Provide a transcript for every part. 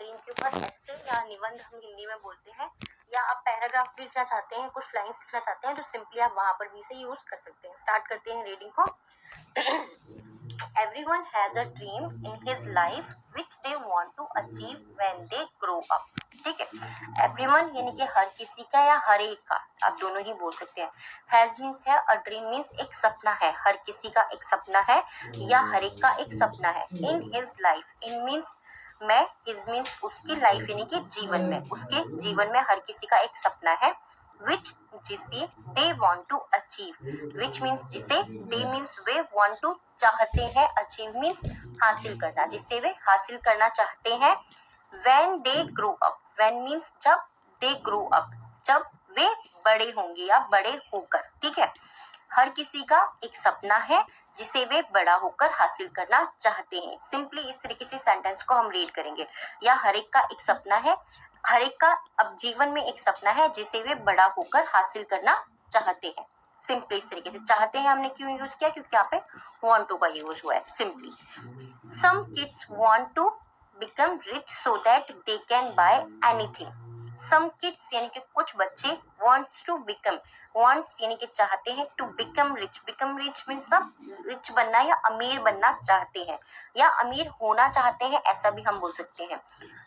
Dream के ऊपर एस्से या निबंध हम हिंदी में बोलते हैं, या आप पैराग्राफ भी लिखना चाहते हैं, कुछ लाइन्स लिखना चाहते हैं, तो सिंपली आप वहाँ पर भी इसे यूज कर सकते हैं। स्टार्ट करते हैं रीडिंग को। Everyone has a dream in his life which they want to achieve when they grow up. ठीक है, एवरीवन यानी कि हर किसी का या हर एक का, आप दोनों ही बोल सकते हैं। हैज मीन्स है, और ड्रीम मीन्स एक सपना है, हर किसी का एक सपना है या हर एक का एक सपना है। In his life, in means में, हिज मीन्स उसकी लाइफ यानी कि जीवन में, उसके जीवन में हर किसी का एक सपना है। विच जिसे they want to achieve, which means जिसे, दे मीन्स वे, वॉन्ट टू चाहते हैं, अचीव मीन्स हासिल करना, जिसे वे हासिल करना चाहते हैं। when they grow up, when means जब, they grow up जब वे बड़े होंगे या बड़े होकर। ठीक है, हर किसी का एक सपना है जिसे वे बड़ा होकर हासिल करना चाहते हैं। सिंपली इस तरीके से सेंटेंस को हम रीड करेंगे, या हर एक का एक सपना है, हर एक का अब जीवन में एक सपना है जिसे वे बड़ा होकर हासिल करना चाहते हैं। सिंपली इस तरीके से, चाहते हैं हमने क्यों यूज किया, क्योंकि यहाँ पे want to का यूज हुआ है। Simply, some kids want to become rich so that they can buy anything. Some kids यानी कि कुछ बच्चे wants to become, wants यानी कि चाहते हैं, to become rich, become rich means rich बनना या अमीर बनना चाहते हैं, या अमीर होना चाहते हैं, ऐसा भी हम बोल सकते हैं।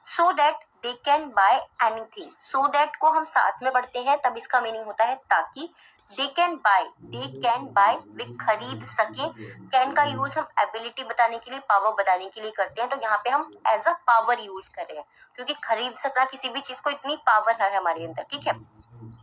so that they can buy anything, so that को हम साथ में पढ़ते हैं तब इसका मीनिंग होता है ताकि। they can buy वे खरीद सके। कैन का यूज हम एबिलिटी बताने के लिए, पावर बताने के लिए करते हैं, तो यहाँ पे हम एज अ पावर यूज कर रहे हैं, क्योंकि खरीद सकना किसी भी चीज को, इतनी पावर है हमारे अंदर। ठीक है,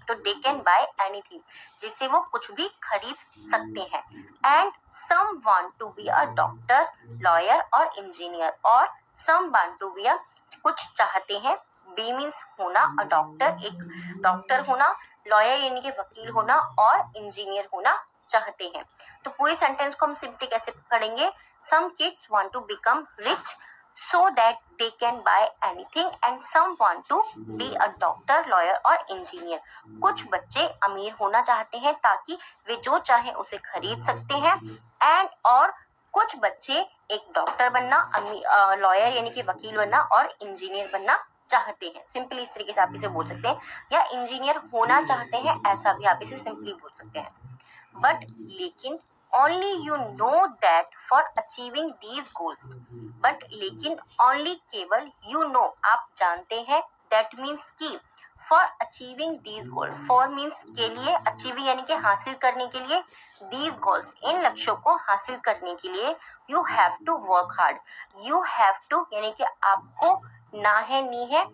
तो दे कैन बाय एनीथिंग, जिससे वो कुछ भी खरीद सकते हैं। And some want to be a doctor, lawyer और इंजीनियर, और some want to be a, कुछ चाहते हैं, बी मीन्स होना, अ डॉक्टर एक डॉक्टर होना, लॉयर यानी कि वकील होना, और इंजीनियर होना चाहते हैं। तो पूरी सेंटेंस को हम सिंपली कैसे पढ़ेंगे, some kids want to become rich so that they can buy anything and some want to be a doctor, lawyer और engineer. कुछ बच्चे अमीर होना चाहते हैं ताकि वे जो चाहे उसे खरीद सकते हैं, and और कुछ बच्चे एक डॉक्टर बनना, लॉयर यानी कि वकील बनना, और इंजीनियर बनना चाहते हैं। सिंपली इस तरीके से आप इसे बोल सकते हैं, या इंजीनियर होना चाहते हैं, ऐसा भी आप इसे सिंपली बोल सकते हैं। बट लेकिन only you know that for achieving these goals, but लेकिन only केवल you know आप जानते हैं, that means कि for achieving these goals, for means के लिए, achieving यानी कि हासिल करने के लिए, these goals इन लक्ष्यों को हासिल करने के लिए, you have to work hard, you have to यानी कि आपको, ना है नी है,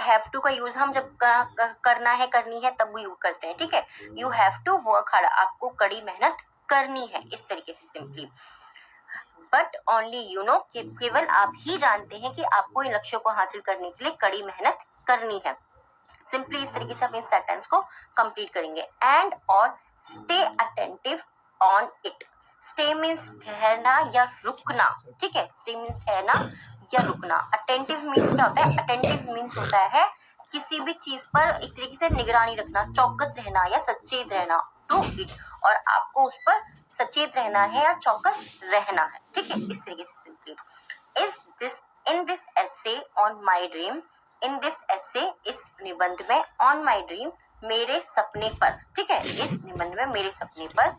हैव टू का यूज हम जब करना है, करनी है, तब यूज करते हैं। ठीक है, you have to work hard, आपको कड़ी मेहनत करनी है, इस तरीके से simply. But only you know, केवल आप ही जानते हैं कि आपको इन लक्ष्यों को हासिल करने के लिए कड़ी मेहनत करनी है। सिंपली इस तरीके से आप इस सेंटेंस को कंप्लीट करेंगे। एंड और stay attentive on it, stay means ठहरना या रुकना। ठीक है, स्टे मीन्स ठहरना या रुकना। अटेंटिव मीन्स क्या होता है, अटेंटिव मीन्स होता है किसी भी चीज पर एक तरीके से निगरानी रखना, चौकस रहना या सचेत रहना, टू इट, और आपको उस पर सचेत रहना है या चौकस रहना है। ठीक है, इस तरीके से simply. Is this, in this essay on my dream, in this एसे इस निबंध में, ऑन माई ड्रीम मेरे सपने पर। ठीक है, इस निबंध में मेरे सपने पर,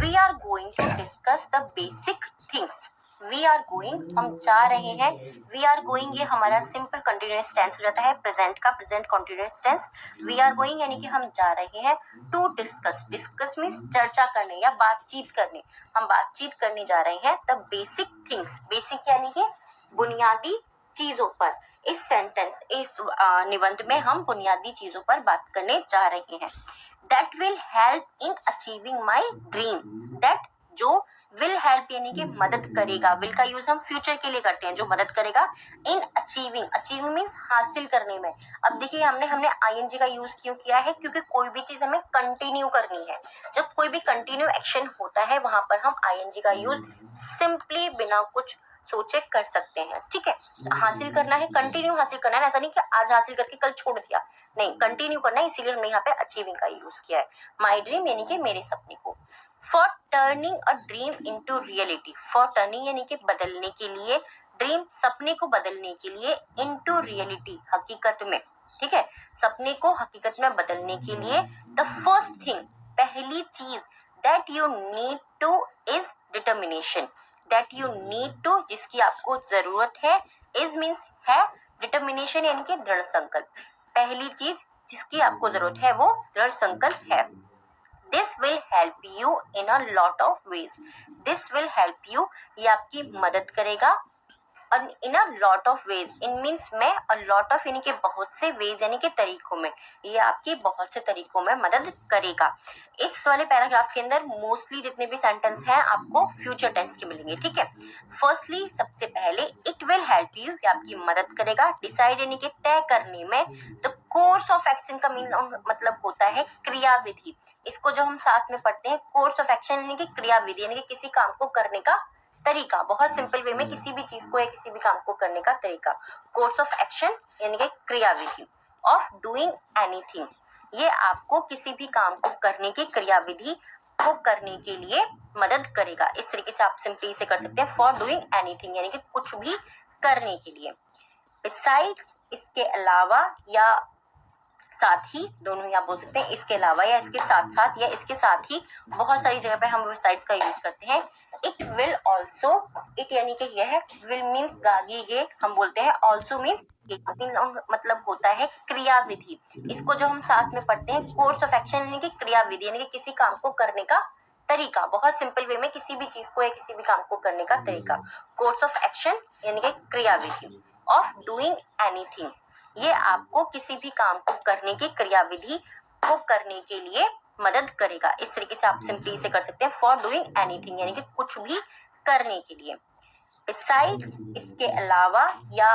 we are going to discuss the basic things. We are going हम जा रहे हैं, वी आर गोइंग ये हमारा सिंपल कंटिन्यूअस टेंस हो जाता है, प्रेजेंट का present continuous tense. We are going यानी कि हम जा रहे हैं, टू डिस्कस, डिस्कस मीन्स चर्चा करने या बातचीत करने, हम बातचीत करने जा रहे हैं। द बेसिक थिंग्स, बेसिक यानी कि बुनियादी चीजों पर। इस सेंटेंस, इस निबंध में हम बुनियादी चीजों पर बात करने जा रहे हैं। That will help in achieving my dream, that जो विल हेल्प यानी कि मदद करेगा, विल का यूज हम फ्यूचर के लिए करते हैं, जो मदद करेगा, इन अचीविंग, अचीविंग मीन्स हासिल करने में। अब देखिए हमने आईएनजी का यूज क्यों किया है, क्योंकि कोई भी चीज हमें कंटिन्यू करनी है। जब कोई भी कंटिन्यू एक्शन होता है वहां पर हम आईएनजी का यूज सिंपली बिना कुछ सोचे कर सकते हैं। ठीक है, हासिल करना है, कंटिन्यू हासिल करना है, ऐसा नहीं कि आज हासिल करके कल छोड़ दिया, नहीं, कंटिन्यू करना है, इसीलिए हमने यहाँ पे अचीविंग का यूज किया है। माई ड्रीम यानी कि मेरे सपने को। For turning a dream into reality, for turning यानी कि बदलने के लिए, ड्रीम सपने को बदलने के लिए, इनटू रियलिटी हकीकत में, ठीक है, सपने को हकीकत में बदलने के लिए द फर्स्ट थिंग पहली चीज that you need to is determination, that you need to जिसकी आपको जरूरत है, इज मीन्स है, डिटर्मिनेशन यानी कि दृढ़ संकल्प, पहली चीज जिसकी आपको जरूरत है वो दृढ़ संकल्प है। This will help you in a lot of ways. This will help you ये आपकी मदद करेगा in a lot of ways, in means में अ लॉट ऑफ यानी कि बहुत से वेज यानी कि तरीकों में, ये आपकी बहुत से तरीकों में मदद करेगा। इस वाले पैराग्राफ के अंदर मोस्टली जितने भी सेंटेंस हैं आपको फ्यूचर टेंस के मिलेंगे, ठीक है। फर्स्टली सबसे पहले इट विल हेल्प यू, ये आपकी मदद करेगा, डिसाइड यानी कि तय करने में, द कोर्स ऑफ एक्शन का मतलब होता है क्रियाविधि, इसको जो हम साथ में पढ़ते हैं कोर्स ऑफ एक्शन यानी कि क्रियाविधि यानी कि किसी काम को करने का तरीका, बहुत सिंपल वे में किसी भी चीज को या किसी भी काम को करने का तरीका, कोर्स ऑफ एक्शन यानी कि क्रियाविधि, ऑफ डूइंग एनीथिंग, ये आपको किसी भी काम को करने की क्रियाविधि को करने के लिए मदद करेगा। इस तरीके से आप सिंपली इसे कर सकते हैं, फॉर डूइंग एनीथिंग यानी कि कुछ भी करने के लिए। बिसाइड्स इसके अलावा या साथ ही, दोनों ही आप बोल सकते हैं, इसके अलावा या इसके साथ साथ या इसके साथ ही, बहुत सारी जगह पे हम बिसाइड्स का यूज करते हैं। इट विल ऑल्सो, इट यानी कि यह, विल मीन्स गागीगे हम बोलते हैं, ऑल्सो मीन्स मतलब होता है क्रियाविधि, इसको जो हम साथ में पढ़ते हैं कोर्स ऑफ एक्शन यानी कि क्रियाविधि यानी कि किसी काम को करने का तरीका, बहुत सिंपल वे में किसी भी चीज को या किसी भी काम को करने का तरीका, कोर्स ऑफ एक्शन यानी कि क्रियाविधि, ऑफ डूइंग एनीथिंग, ये आपको किसी भी काम को करने की क्रियाविधि को करने के लिए मदद करेगा। इस तरीके से आप सिंपली इसे कर सकते हैं, फॉर डूइंग एनीथिंग यानी कि कुछ भी करने के लिए। बिसाइड्स इसके अलावा या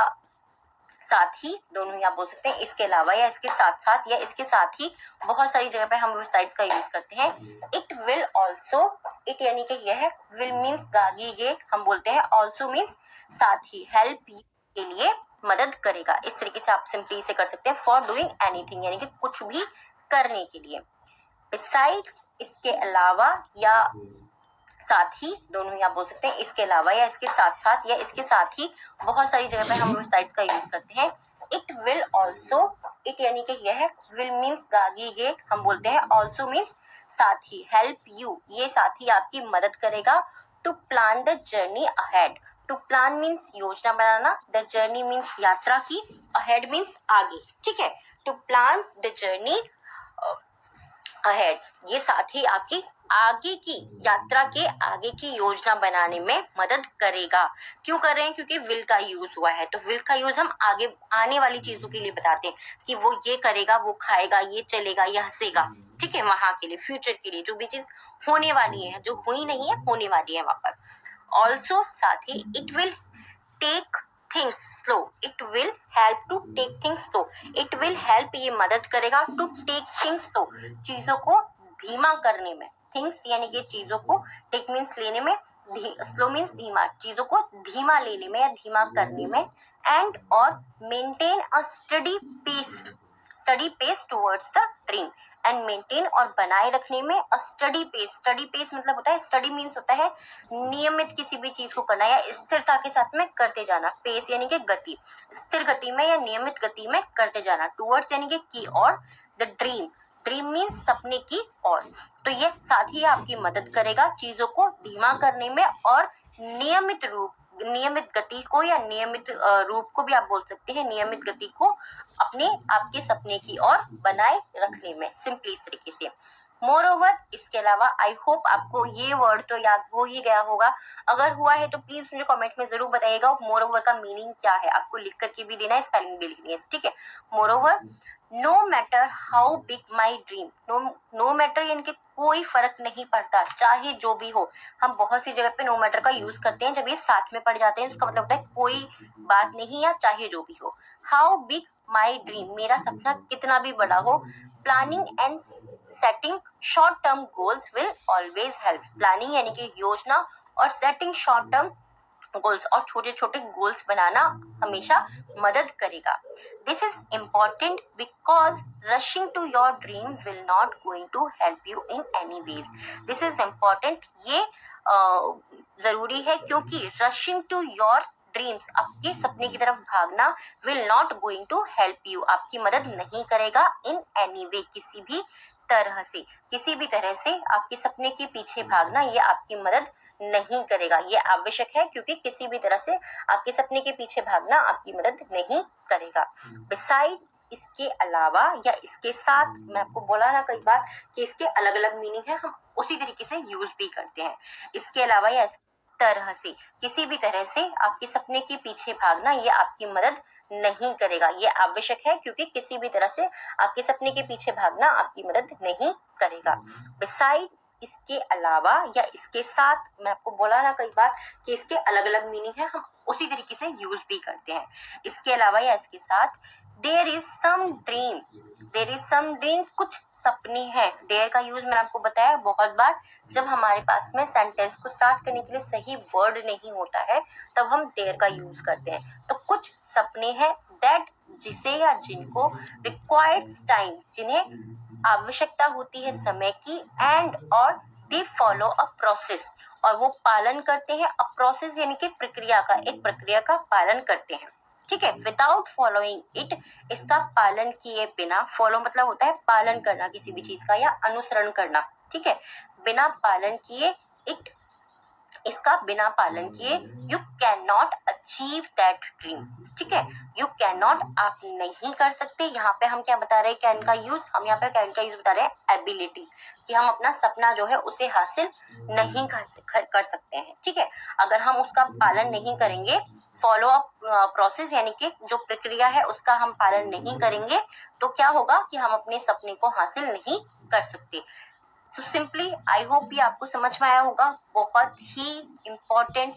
साथ ही, दोनों ही आप बोल सकते हैं, इसके अलावा या इसके साथ साथ या इसके साथ ही, बहुत सारी जगह पे हम बिसाइड्स का यूज करते हैं। इट विल ऑल्सो, इट यानी कि यह, विल मीन्स गागीगे हम बोलते हैं, ऑल्सो मीन्स साथ ही, हेल्प के लिए मदद करेगा। इस तरीके से आप सिंपली इसे कर सकते हैं, फॉर डूइंग एनीथिंग यानी कि कुछ भी करने के लिए। बिसाइड्स इसके अलावा या साथ ही, दोनों ही आप बोल सकते हैं, इसके अलावा या इसके साथ साथ या इसके साथ ही, बहुत सारी जगह पे हम बिसाइड्स का यूज करते हैं। इट विल ऑल्सो, इट यानी कि यह, विल मीन्स गागीगे हम बोलते हैं, ऑल्सो मीन्स साथ ही, हेल्प यू ये साथ ही आपकी मदद करेगा, to plan the journey ahead, to plan means योजना बनाना, द जर्नी मीन्स यात्रा की, अहेड मीन्स आगे, ठीक है, to plan the journey ahead, ये साथ ही आपकी आगे की यात्रा के आगे की योजना बनाने में मदद करेगा। क्यों कर रहे हैं? क्योंकि विल का यूज हुआ है, तो विल का यूज हम आगे आने वाली चीजों के लिए बताते हैं कि वो ये करेगा, वो खाएगा, ये चलेगा, ये हंसेगा, ठीक है, वहां के लिए, फ्यूचर के लिए, जो भी चीज होने वाली है, जो हुई नहीं है होने वाली है वहां पर। ऑल्सो साथ ही, it will take things slow, it will help to take things slow, it will help ये मदद करेगा, टू टेक थिंग्स स्लो चीजों को धीमा करने में, थिंग्स यानी कि चीजों को, टेक मीन्स लेने में, स्लो मीन्स धीमा, चीजों को धीमा लेने में या धीमा करने में, एंड और maintain a study pace towards the dream, and maintain और बनाए रखने में अ स्टडी पेस मतलब होता है, स्टडी मीन्स होता है नियमित किसी भी चीज को करना या स्थिरता के साथ में करते जाना, पेस यानी कि गति, स्थिर गति में या नियमित गति में करते जाना, टुवर्ड्स यानी कि की और, द ड्रीम मीन्स सपने की और, तो ये साथ ही आपकी मदद करेगा चीजों को धीमा करने में और नियमित गति को या नियमित रूप को भी आप बोल सकते हैं, नियमित गति को अपने आपके सपने की ओर बनाए रखने में, सिंपली इस तरीके से। मोर ओवर इसके अलावा, आई होप आपको ये वर्ड तो याद हो ही गया होगा, अगर हुआ है तो प्लीज मुझे कमेंट में जरूर बताइएगा मोर ओवर का मीनिंग क्या है, आपको लिख करके भी देना है, स्पेलिंग भी लिखनी है, ठीक है। Moreover, no matter how big my dream, no matter यानी कि कोई फर्क नहीं पड़ता, चाहे जो भी हो, हम बहुत सी जगह पे नो मैटर का यूज करते हैं, जब ये साथ में पड़ जाते हैं उसका मतलब होता है कोई बात नहीं या चाहे जो भी हो। हाउ बिग माई ड्रीम, मेरा सपना कितना भी बड़ा हो, planning and setting short term goals will always help, planning यानी कि योजना और सेटिंग शॉर्ट टर्म गोल्स और छोटे छोटे गोल्स बनाना हमेशा मदद करेगा। This is important because rushing to your dream will not going to help you in any ways, this is important, ये जरूरी है क्योंकि रशिंग टू योर ड्रीम्स, आपके सपने की तरफ भागना will not going to help you, आपकी मदद नहीं करेगा इन एनी वे, किसी भी तरह से, किसी भी तरह से आपके सपने के पीछे भागना ये आपकी मदद नहीं करेगा। ये आवश्यक है क्योंकि किसी भी तरह से आपके सपने के पीछे भागना आपकी मदद नहीं करेगा। बिसाइड, इसके अलावा या इसके साथ, मैं आपको बोला ना कई बार कि इसके अलग अलग मीनिंग है, हम उसी तरीके से यूज भी करते हैं। इसके अलावा या इस तरह से, किसी भी तरह से आपके सपने के पीछे भागना ये आपकी मदद नहीं करेगा। ये आवश्यक है क्योंकि किसी भी तरह से आपके सपने के पीछे भागना आपकी मदद नहीं करेगा। बिसाइड, इसके अलावा या इसके साथ, मैं आपको बोला ना कई बार कि इसके अलग अलग मीनिंग है, हम उसी तरीके से यूज भी करते हैं। इसके अलावा या इसके साथ, there is some dream, there is some dream, कुछ सपने हैं। देयर का यूज मैंने आपको बताया बहुत बार, जब हमारे पास में सेंटेंस को स्टार्ट करने के लिए सही वर्ड नहीं होता है तब हम देयर का यूज करते हैं। तो कुछ सपने हैं, दैट, जिसे या जिनको, रिक्वायर्स टाइम, जिन्हें आवश्यकता होती है समय की, एंड और दे फॉलो अ प्रोसेस, और वो पालन करते हैं अ प्रोसेस यानी कि प्रक्रिया का, एक प्रक्रिया का पालन करते हैं। ठीक है, विदाउट फॉलोइंग इट, इसका पालन किए बिना, फॉलो मतलब होता है पालन करना किसी भी चीज का या अनुसरण करना। ठीक है, बिना पालन किए, इट, इसका बिना पालन किए, you can not achieve that dream. ठीक है, यू कैन नॉट, आप नहीं कर सकते। यहाँ पे हम क्या बता रहे हैं कैन का यूज, हम यहाँ पे कैन का यूज बता रहे हैं एबिलिटी, कि हम अपना सपना जो है उसे हासिल नहीं कर सकते हैं। ठीक है, अगर हम उसका पालन नहीं करेंगे, फॉलो अप प्रोसेस यानी कि जो प्रक्रिया है उसका हम पालन नहीं करेंगे, तो क्या होगा कि हम अपने सपने को हासिल नहीं कर सकते। सो सिंपली आई होप ये आपको समझ में आया होगा। बहुत ही इम्पोर्टेंट,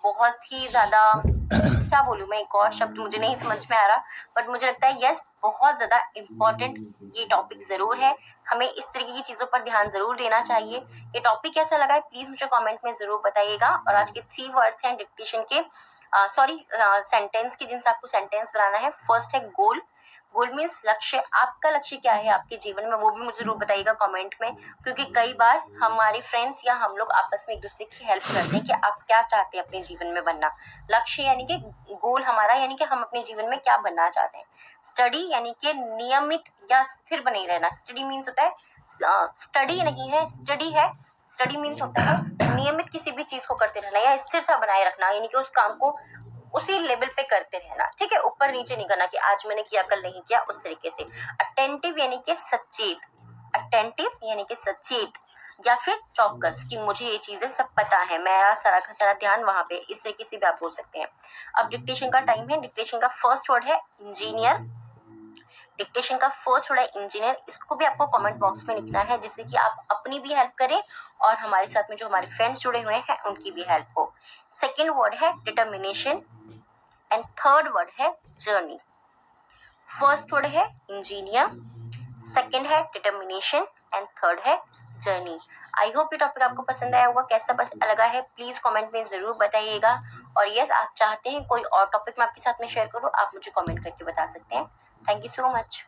बहुत ही ज्यादा क्या बोलूं मैं, एक और शब्द मुझे नहीं समझ में आ रहा, बट मुझे लगता है यस, बहुत ज्यादा इम्पोर्टेंट ये टॉपिक जरूर है। हमें इस तरीके की चीजों पर ध्यान जरूर देना चाहिए। ये टॉपिक कैसा लगा है प्लीज मुझे कमेंट में जरूर बताइएगा। और आज के 3 वर्ड्स हैं डिक्टेशन के, सेंटेंस के, जिनसे आपको सेंटेंस बनाना है। फर्स्ट है गोल, गोल मीन्स लक्ष्य। आपका लक्ष्य क्या है आपके जीवन में, वो भी मुझे जरूर बताइएगा कमेंट में, क्योंकि कई बार हमारे फ्रेंड्स या हम लोग आपस में एक दूसरे की हेल्प करते हैं कि आप क्या चाहते हैं अपने जीवन में बनना। लक्ष्य यानी कि गोल हमारा, यानी कि हम अपने जीवन में क्या बनना चाहते हैं। स्टडी यानी कि नियमित या स्थिर बने रहना। स्टडी मीन्स होता है, स्टडी नहीं है, स्टडी है। स्टडी मीन्स होता है नियमित किसी भी चीज को करते रहना या स्थिरता बनाए रखना, यानी कि उस काम को उसी लेवल पे करते रहना। ठीक है, ऊपर नीचे नहीं करना कि आज मैंने किया कल नहीं किया, उस तरीके से। अटेंटिव यानी कि सचेत, अटेंटिव यानी कि सचेत, या फिर चौकस कि मुझे ये चीजें सब पता है, मेरा सारा का सारा ध्यान वहां पे, इस तरीके से भी आप बोल सकते हैं। अब डिक्टेशन का टाइम है। डिक्टेशन का फर्स्ट वर्ड है इंजीनियर। डिक्टेशन का फर्स्ट वर्ड है इंजीनियर। इसको भी आपको कमेंट बॉक्स में लिखना है, जिससे कि आप अपनी भी हेल्प करें और हमारे साथ में जो हमारे फ्रेंड्स जुड़े हुए हैं उनकी भी हेल्प हो। सेकेंड वर्ड है डिटर्मिनेशन एंड थर्ड वर्ड है जर्नी। फर्स्ट वर्ड है इंजीनियर, सेकंड है डिटर्मिनेशन एंड थर्ड है जर्नी। आई होप ये टॉपिक आपको पसंद आया होगा। कैसा लगा है प्लीज कमेंट में जरूर बताइएगा। और यस, आप चाहते हैं कोई और टॉपिक मैं आपके साथ में शेयर करूं, आप मुझे कमेंट करके बता सकते हैं। Thank you so much.